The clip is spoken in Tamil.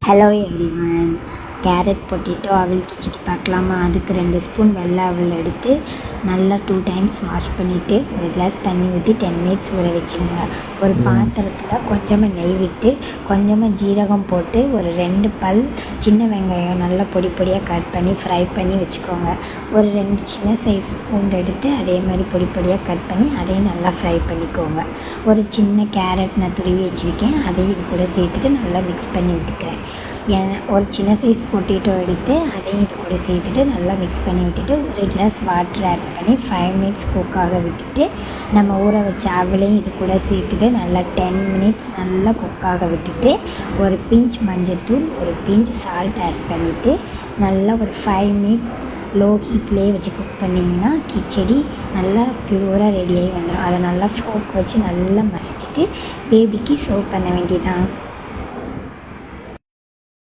Hello everyone. கேரட் பொட்டேட்டோ அவல் கிச்சடி பார்க்கலாமா? அதுக்கு 2 ஸ்பூன் வெள்ளை அவல் எடுத்து நல்லா 2 டைம்ஸ் வாஷ் பண்ணிவிட்டு ஒரு கிளாஸ் தண்ணி ஊற்றி 10 மினிட்ஸ் ஊற வச்சுருங்க. ஒரு பாத்திரத்தில் கொஞ்சமாக நெய் விட்டு கொஞ்சமாக ஜீரகம் போட்டு ஒரு 2 பல் சின்ன வெங்காயம் நல்லா பொடி பொடியாக கட் பண்ணி ஃப்ரை பண்ணி வச்சுக்கோங்க. ஒரு 2 சின்ன சைஸ் பூண்டு எடுத்து அதே மாதிரி பொடி பொடியாக கட் பண்ணி அதையும் நல்லா ஃப்ரை பண்ணிக்கோங்க. ஒரு சின்ன கேரட் நான் துருவி வச்சுருக்கேன், அதையும் இது கூட சேர்த்துட்டு நல்லா மிக்ஸ் பண்ணி விட்டுக்கிறேன். ஒரு சின்ன சைஸ் பொட்டேட்டோ எடுத்து அதையும் இது கூட சேர்த்துட்டு நல்லா மிக்ஸ் பண்ணி விட்டுட்டு ஒரு கிளாஸ் வாட்டர் ஆட் பண்ணி 5 மினிட்ஸ் குக்காக விட்டுட்டு நம்ம ஊற வச்ச அவளையும் இது கூட சேர்த்துட்டு நல்லா 10 மினிட்ஸ் நல்லா குக்காக விட்டுட்டு ஒரு பிஞ்ச் மஞ்சத்தூள் ஒரு பிஞ்ச் சால்ட் ஆட் பண்ணிவிட்டு நல்லா ஒரு 5 மினிட்ஸ் லோ ஹீட்லேயே வச்சு குக் பண்ணிங்கன்னா கிச்சடி நல்லா ப்யூராக ரெடியாகி வந்துடும். அதை நல்லா ஃபோர்க் வச்சு நல்லா மசிச்சுட்டு பேபிக்கு சர்வ் பண்ண வேண்டியதான்.